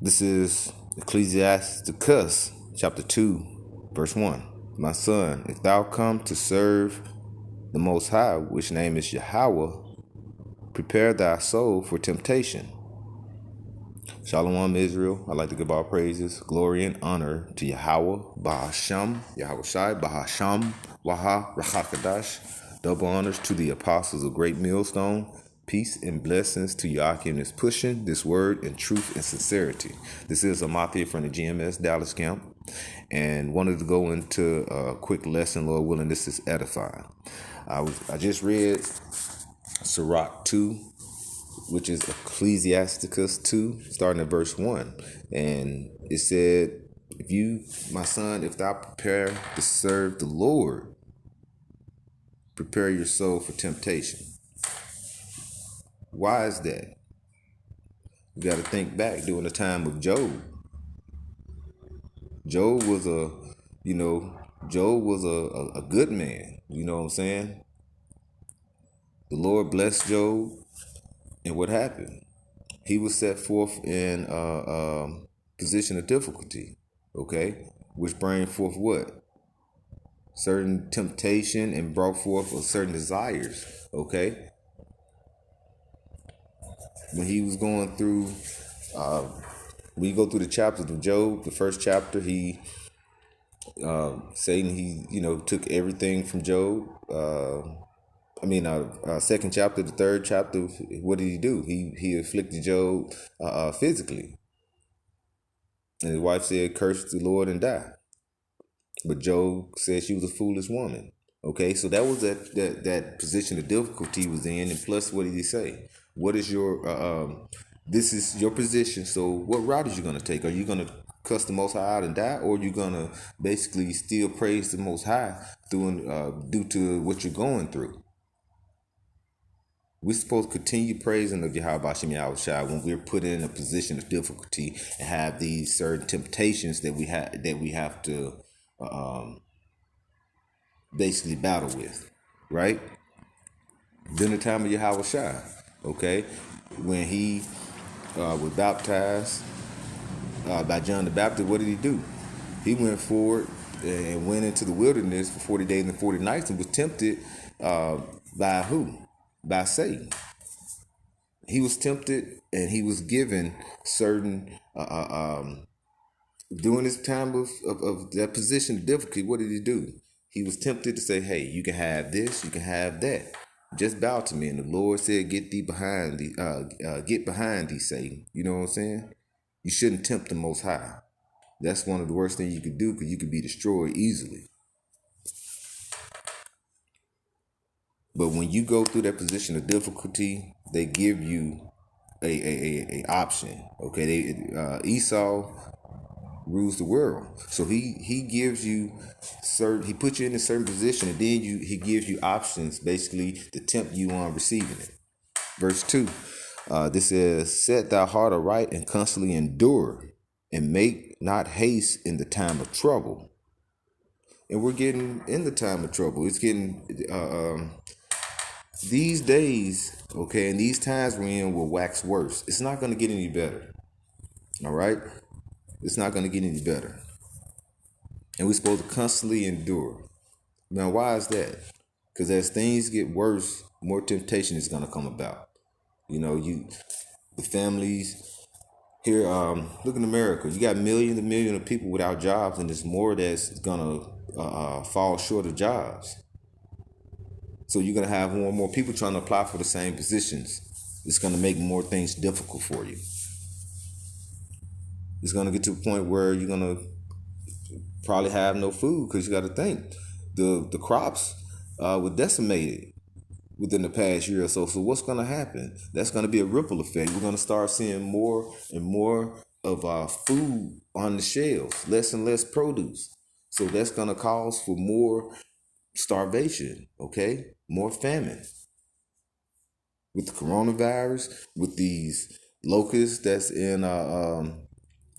This is Ecclesiasticus chapter 2, verse 1. My son, if thou come to serve the Most High, which name is Yahweh, prepare thy soul for temptation. Shalom, Israel. I'd like to give all praises, glory, and honor to Yahweh, Bahasham, Yahweh Shai, Bahasham, Waha, Rachakadash. Double honors to the apostles of Great Millstone. Peace and blessings to Yakim is pushing this word in truth and sincerity. This is Amathia from the GMS Dallas camp, and wanted to go into a quick lesson, Lord willing. This is edifying. I just read Sirach 2, which is Ecclesiasticus 2, starting at verse 1. And it said, if you, my son, if thou prepare to serve the Lord, prepare your soul for temptation. Why is that? You got to think back during the time of Job. Job was a good man. You know what I'm saying? The Lord blessed Job. And what happened? He was set forth in a position of difficulty, okay? Which brought forth what? Certain temptation and brought forth certain desires, okay? When he was going through, when you go through the chapters of Job, the first chapter, Satan, took everything from Job. Second chapter, the third chapter, what did he do? He afflicted Job physically. And his wife said, curse the Lord and die. But Job said she was a foolish woman. Okay, so that was that position of difficulty he was in. And plus, what did he say? What is your, this is your position, so what route is you going to take? Are you going to cuss the Most High out and die? Or are you going to basically still praise the Most High due to what you're going through? We're supposed to continue praising of Yahweh Bashem Yahweh Shai when we're put in a position of difficulty and have these certain temptations that we have to basically battle with, right? During the time of Yahweh Shai, okay, when he was baptized by John the Baptist, what did he do? He went forward and went into the wilderness for 40 days and 40 nights and was tempted by who? By Satan. He was tempted and he was given certain during this time of that position of difficulty. What did he do? He was tempted to say, hey, you can have this, you can have that. Just bow to me. And the Lord said, get behind thee, Satan. You know what I'm saying? You shouldn't tempt the Most High. That's one of the worst things you could do, because you could be destroyed easily. But when you go through that position of difficulty, they give you a option. Okay, Esau rules the world, so he gives you he puts you in a certain position, and then he gives you options basically to tempt you on receiving it. Verse 2, this says, set thy heart aright and constantly endure, and make not haste in the time of trouble. And we're getting in the time of trouble. It's getting these days, okay, and these times we're in will wax worse. It's not going to get any better. All right? It's not going to get any better. And we're supposed to constantly endure. Now, why is that? Because as things get worse, more temptation is going to come about. The families here, look in America. You got millions and millions of people without jobs, and there's more that's going to fall short of jobs. So you're going to have more and more people trying to apply for the same positions. It's going to make more things difficult for you. It's going to get to a point where you're going to probably have no food, because you got to think the crops were decimated within the past year or so. So what's going to happen? That's going to be a ripple effect. We're going to start seeing more and more of our food on the shelves, less and less produce. So that's going to cause for more starvation, okay? More famine. With the coronavirus, with these locusts that's in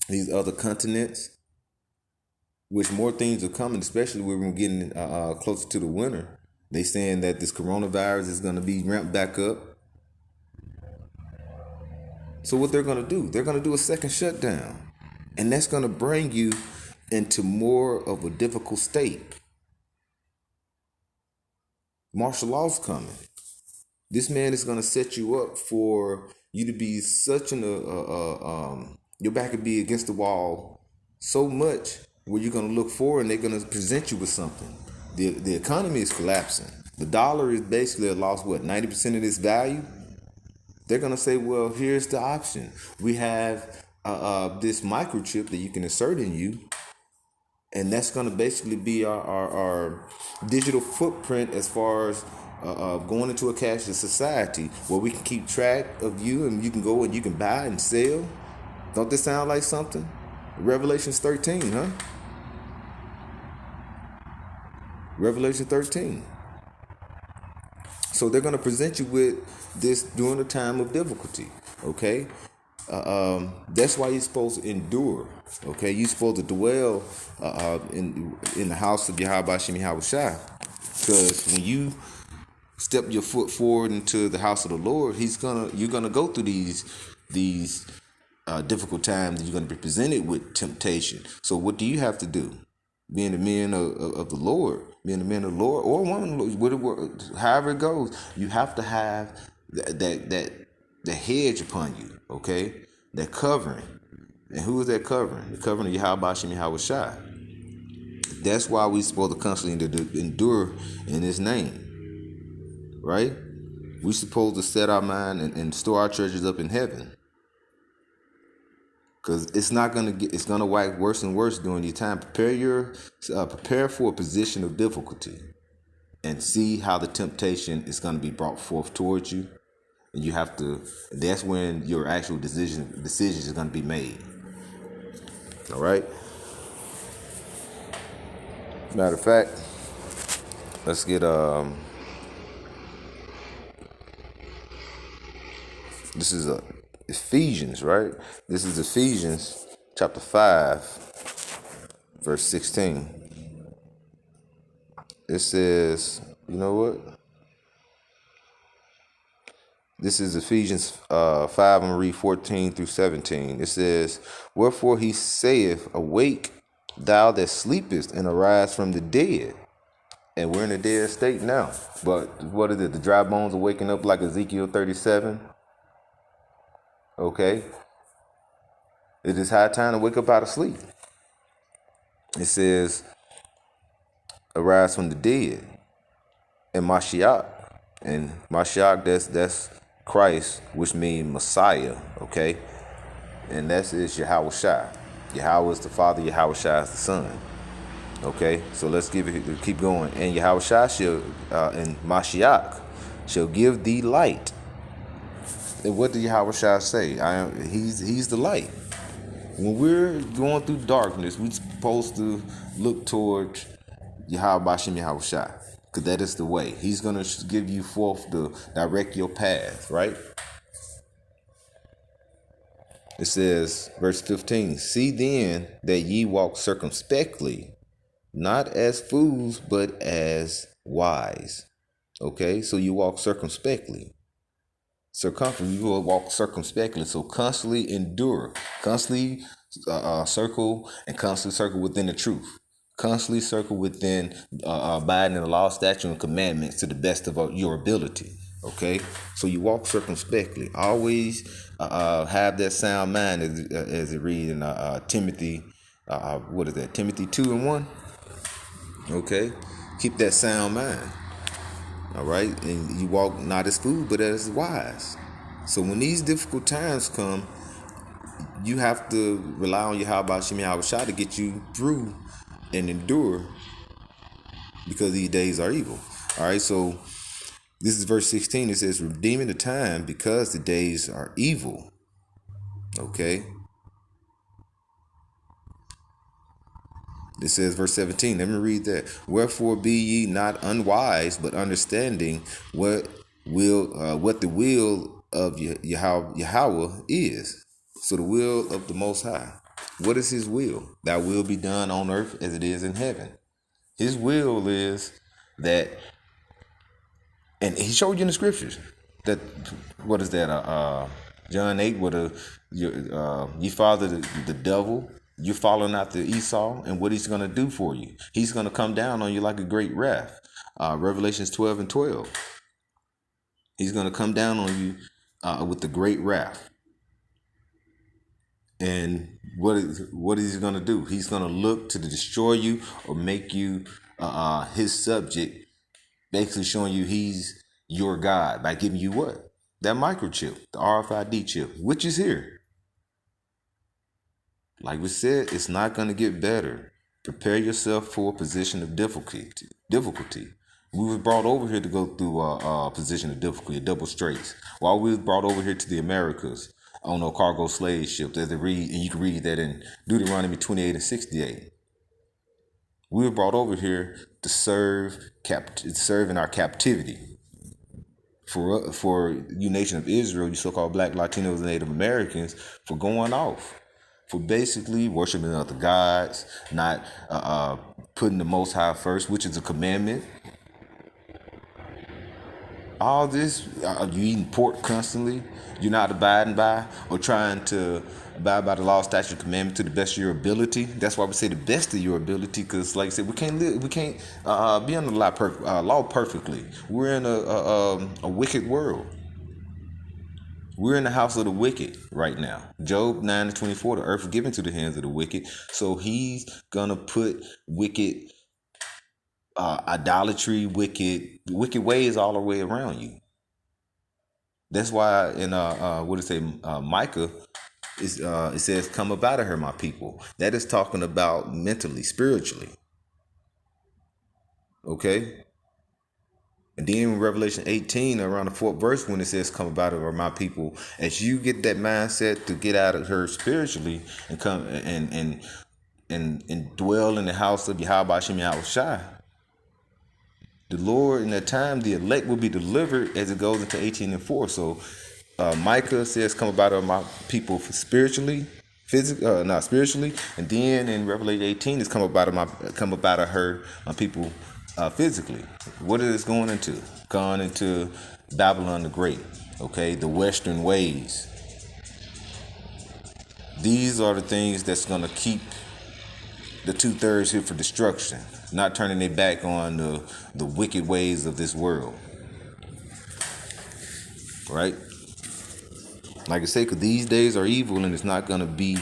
these other continents, which more things are coming, especially when we're getting closer to the winter. They saying that this coronavirus is going to be ramped back up. So what they're going to do, they're going to do a second shutdown. And that's going to bring you into more of a difficult state. Martial law's coming. This man is going to set you up for you to be such your back could be against the wall so much where you're going to look forward and they're going to present you with something. The economy is collapsing. The dollar is basically lost, 90% of its value? They're going to say, well, here's the option. We have this microchip that you can insert in you, and that's going to basically be our digital footprint as far as going into a cashless society where we can keep track of you and you can go and you can buy and sell. Don't this sound like something? Revelations 13, huh? Revelation 13. So they're going to present you with this during a time of difficulty, okay? That's why you're supposed to endure, okay? You're supposed to dwell in the house of Yahweh Shem Yahushua, because when you step your foot forward into the house of the Lord, you're gonna go through these difficult times. You're gonna be presented with temptation. So what do you have to do? Being the men of the Lord, being the men of the Lord, or woman, however it goes, you have to have that hedge upon you, okay? That covering. And who is that covering? The covering of Yahweh Shem Yahushua. That's why we're supposed to constantly endure in His name, right? We're supposed to set our mind and store our treasures up in heaven. Because it's gonna wax worse and worse during your time. Prepare for a position of difficulty, and see how the temptation is gonna be brought forth towards you, and you have to. That's when your actual decisions are gonna be made. All right. Matter of fact, let's get This is Ephesians, right? This is Ephesians chapter 5, verse 16. It says, you know what? This is Ephesians 5, I'm going to read 14 through 17. It says, wherefore he saith, awake, thou that sleepest, and arise from the dead. And we're in a dead state now. But what is it? The dry bones are waking up like Ezekiel 37. Okay. It is high time to wake up out of sleep. It says, arise from the dead. And Mashiach. And Mashiach, that's Christ, which means Messiah. Okay. And that is Yahweh Shai. Yahweh is the Father, Yahweh Shai is the Son. Okay. So let's keep going. And Yahweh Shai and Mashiach shall give thee light. And what did Yahweh Shai say? He's the light. When we're going through darkness, we're supposed to look towards Yahweh Shem Yahweh Shai, because that is the way. He's going to give you forth to direct your path, right? It says, verse 15, see then that ye walk circumspectly, not as fools, but as wise. Okay, so you walk circumspectly. You will walk circumspectly. So constantly endure, constantly circle within the truth, constantly circle within abiding in the law, statute, and commandments to the best of your ability. Okay, so you walk circumspectly. Always have that sound mind, as it reads in Timothy. What is that? Timothy 2:1. Okay, keep that sound mind. All right, and you walk not as fools, but as wise. So when these difficult times come, you have to rely on Yahweh Shem Yahweh Shai to get you through and endure, because these days are evil. All right, so this is verse 16. It says, redeeming the time because the days are evil. Okay. It says verse 17. Let me read that. Wherefore be ye not unwise, but understanding what the will of Yahweh is. So the will of the Most High. What is His will? Thy will be done on earth as it is in heaven. His will is that, and He showed you in the scriptures that, what is that? John 8, where you father the devil, you're following after Esau, and what he's going to do for you. He's going to come down on you like a great wrath. Revelations 12 and 12. He's going to come down on you with the great wrath. And what is he going to do? He's going to look to destroy you or make you his subject, basically showing you he's your God by giving you what? That microchip, the RFID chip, which is here. Like we said, it's not going to get better. Prepare yourself for a position of difficulty. We were brought over here to go through a position of difficulty, double straights. While we were brought over here to the Americas on a cargo slave ship, as they read, and you can read that in Deuteronomy 28 and 68. We were brought over here to serve in our captivity. For you nation of Israel, you so-called Black, Latinos, and Native Americans, for going off, for basically worshiping other gods, not putting the Most High first, which is a commandment. All this, you eating pork constantly, you're not abiding by or trying to abide by the law, statute, commandment to the best of your ability. That's why we say the best of your ability, because like I said, we can't be under the law perfectly. We're in a wicked world. We're in the house of the wicked right now. Job 9 and 24, the earth is given to the hands of the wicked. So he's gonna put wicked idolatry, wicked ways all the way around you. That's why in Micah, it says, "Come up out of her, my people." That is talking about mentally, spiritually. Okay. And then in Revelation 18, around the 4th verse, when it says, "Come about of her, my people," as you get that mindset to get out of her spiritually and come and dwell in the house of Yahweh Hashem Yahweh Shai, the Lord in that time, the elect will be delivered as it goes into 18 and 4. So Micah says, "Come about of my people spiritually, not spiritually," and then in Revelation 18, it's come about of her, my people physically. What is this going into? Gone into Babylon the Great. Okay, the Western ways. These are the things that's going to keep the 2/3 here for destruction, not turning their back on the wicked ways of this world. Right? Like I say, because these days are evil, and it's not going to be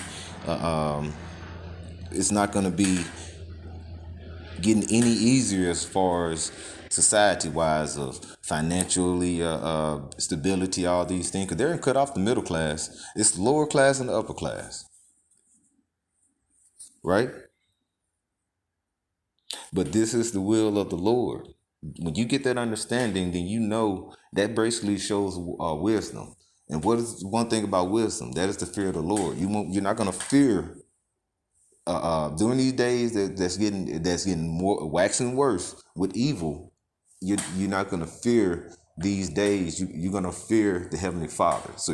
getting any easier as far as society-wise, of financially stability, all these things, because they're cut off the middle class. It's the lower class and the upper class. Right? But this is the will of the Lord. When you get that understanding, then you know that basically shows wisdom. And what is one thing about wisdom? That is the fear of the Lord. You're not going to fear during these days that's getting more waxing worse with evil. You're not going to fear these days. You're going to fear the Heavenly Father. So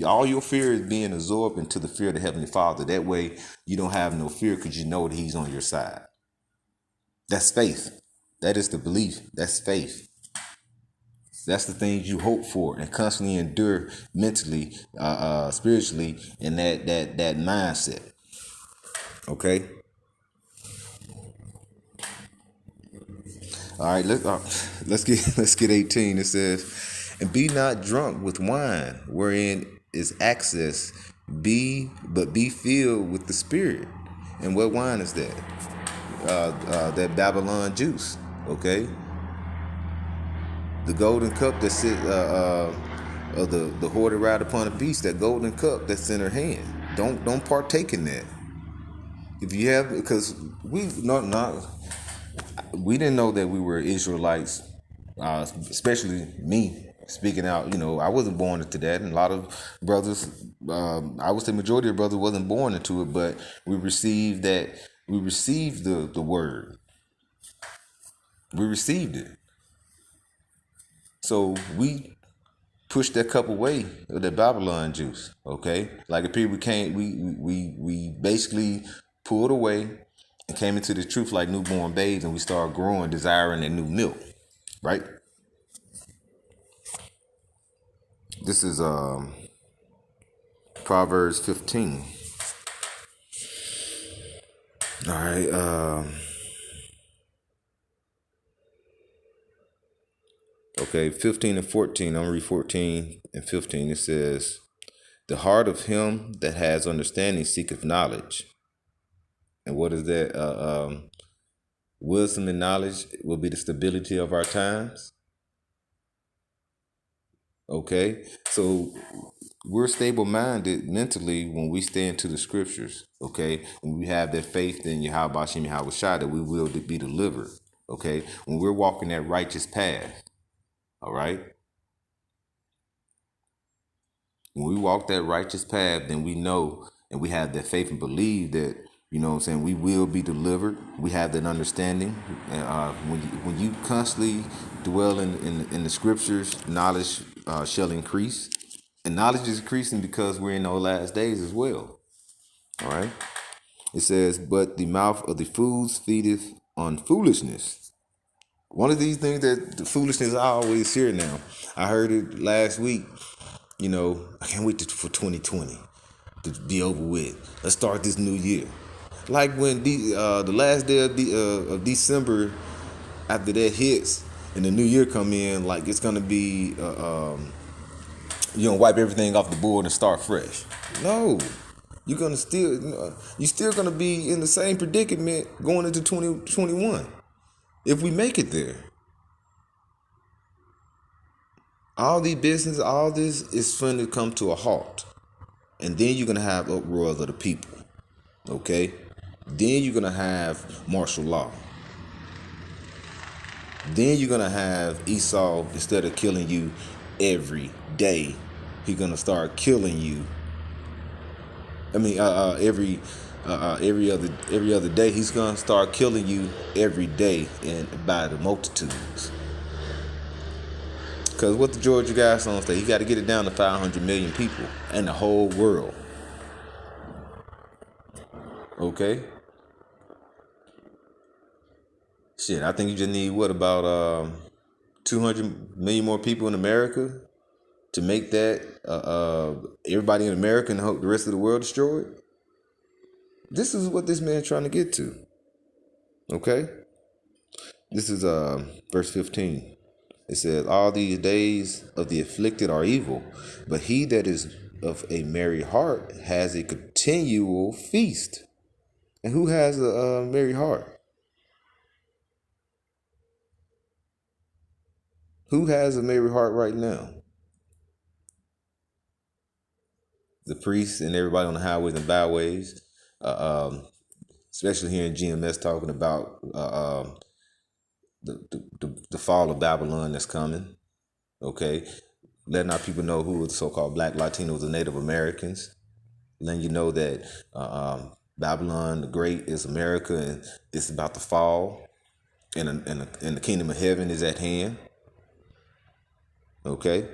all your fear is being absorbed into the fear of the Heavenly Father. That way you don't have no fear, because you know that He's on your side. That's faith. That is the belief. That's faith. That's the things you hope for and constantly endure mentally, spiritually, in that mindset. Okay. All right. Let's get 18. It says, "And be not drunk with wine, wherein is excess. But be filled with the Spirit." And what wine is that? That Babylon juice. Okay. The golden cup that sit of the hoarded ride upon a beast. That golden cup that's in her hand. Don't partake in that. If you have, because we didn't know that we were Israelites, especially me speaking out. I wasn't born into that, and a lot of brothers, I would say majority of brothers wasn't born into it, but we received that. We received the word. We received it. So we pushed that cup away of that Babylon juice. Okay, like if people we basically pulled away and came into the truth like newborn babes, and we started growing, desiring that new milk. Right. This is Proverbs 15. All right. Okay, 15 and 14. I'm going to read 14 and 15. It says, the heart of him that has understanding seeketh knowledge. And what is that? Wisdom and knowledge will be the stability of our times. Okay, so we're stable minded mentally when we stay into the scriptures. Okay, when we have that faith in Yahweh Bashem Yahweh Shai that we will be delivered. Okay, when we're walking that righteous path. All right, when we walk that righteous path, then we know and we have that faith and believe that, you know what I'm saying, we will be delivered. We have that understanding. When you constantly dwell in the scriptures, knowledge shall increase. And knowledge is increasing because we're in those last days as well. All right. It says, but the mouth of the fools feedeth on foolishness. One of these things that the foolishness I always hear now. I heard it last week. You know, I can't wait for 2020 to be over with. Let's start this new year. Like when the last day of December, after that hits and the new year come in, like it's gonna be you don't wipe everything off the board and start fresh. No, you're gonna you're still gonna be in the same predicament going into 2021 if we make it there. All the business, all this is going to come to a halt. And then you're going to have uproars of the people. Okay? Then you're going to have martial law. Then you're going to have Esau, instead of killing you every day, he's going to start killing you. I mean, every other day, he's going to start killing you every day and by the multitudes. Because what the Georgia Guidestones say, he got to get it down to 500 million people in the whole world. Okay? Shit, I think you just need, what, about 200 million more people in America to make that everybody in America and the rest of the world destroyed? This is what this man's trying to get to. Okay? This is verse 15. It says, all these days of the afflicted are evil, but he that is of a merry heart has a continual feast. And who has a merry heart? Who has a merry heart right now? The priests and everybody on the highways and byways, especially here in GMS, talking about the fall of Babylon that's coming. Okay, letting our people know who are the so-called Black, Latinos, and Native Americans. Letting you know that Babylon the Great is America and it's about to fall, and the kingdom of heaven is at hand. Okay.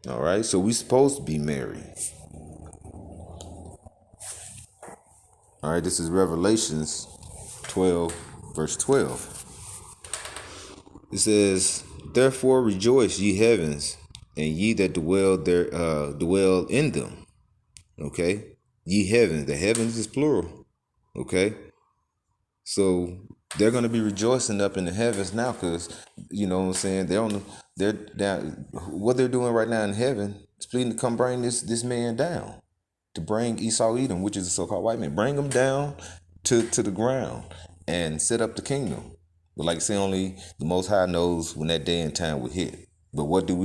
All right. So we supposed to be merry. All right. This is Revelations 12, verse 12. It says, therefore rejoice, ye heavens, and ye that dwell in them. Okay. Ye heavens. The heavens is plural. Okay. So they're going to be rejoicing up in the heavens now, because, you know what I'm saying, they're down. What they're doing right now in heaven is pleading to come bring this man down, to bring Esau Edom, which is the so-called white man, bring him down to the ground and set up the kingdom. But like I say, only the Most High knows when that day and time will hit. But what do?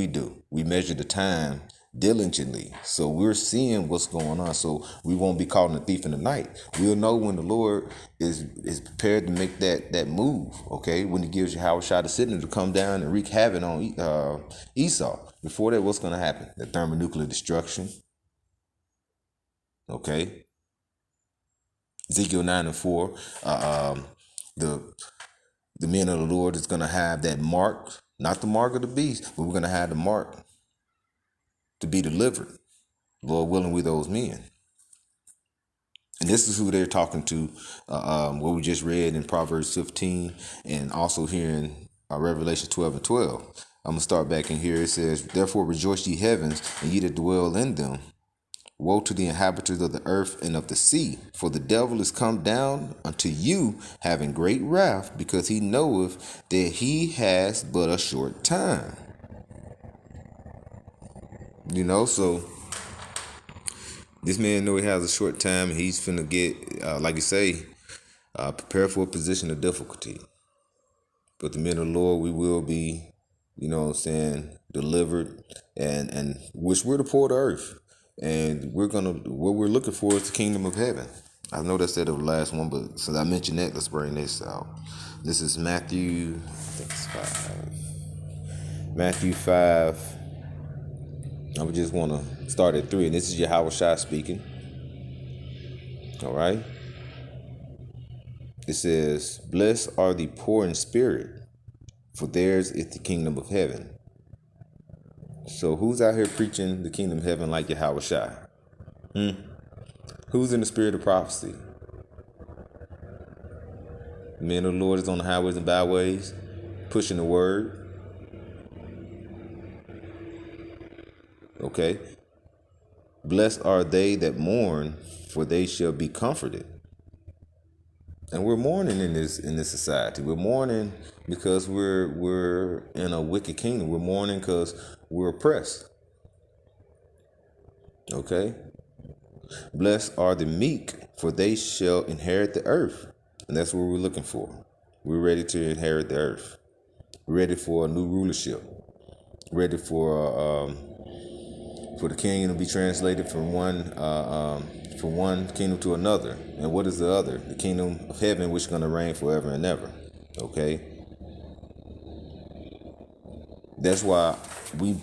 We measure the time diligently. So we're seeing what's going on. So we won't be caught in a thief in the night. We'll know when the Lord is prepared to make that move. Okay, when he gives you Yahweh Shai the signal to come down and wreak havoc on Esau. Before that, what's going to happen? The thermonuclear destruction. Okay. Ezekiel 9 and 4. The men of the Lord is going to have that mark, not the mark of the beast, but we're going to have the mark to be delivered. Lord willing, we those men. And this is who they're talking to, what we just read in Proverbs 15, and also here in Revelation 12 and 12. I'm going to start back in here. It says, therefore rejoice ye heavens, and ye that dwell in them. Woe to the inhabitants of the earth and of the sea, for the devil is come down unto you, having great wrath, because he knoweth that he has but a short time. So this man know he has a short time, and he's finna get, like you say, prepare for a position of difficulty. But the men of the Lord, we will be, delivered, and which we're the poor of the earth. And what we're looking for is the kingdom of heaven. I know that's the last one, but since I mentioned that, let's bring this out. This is Matthew, I think it's 5. Matthew 5. I would just want to start at 3, and this is Yahawashi speaking. All right. It says, blessed are the poor in spirit, for theirs is the kingdom of heaven. So who's out here preaching the kingdom of heaven like Yahawashi? Who's in the spirit of prophecy? The men of the Lord is on the highways and byways, pushing the word. Okay. Blessed are they that mourn, for they shall be comforted. And we're mourning in this society. We're mourning because we're in a wicked kingdom. We're mourning because we're oppressed. Okay. Blessed are the meek, for they shall inherit the earth. And that's what we're looking for. We're ready to inherit the earth. We're ready for a new rulership. Ready for the kingdom to be translated from one kingdom to another. And what is the other? The kingdom of heaven, which is going to reign forever and ever. Okay. That's why we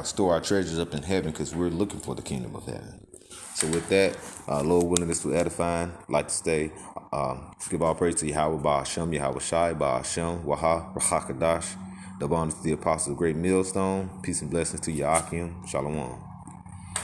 store our treasures up in heaven, because we're looking for the kingdom of heaven. So with that, Lord willing, this was edifying. I'd like to stay. Give all praise to Yahweh, Ba'ashem, Yahawashi, Ba'ashem, Waha, Rachakadash. Double honors to the apostles of Great Millstone. Peace and blessings to Yahakim. Shalom.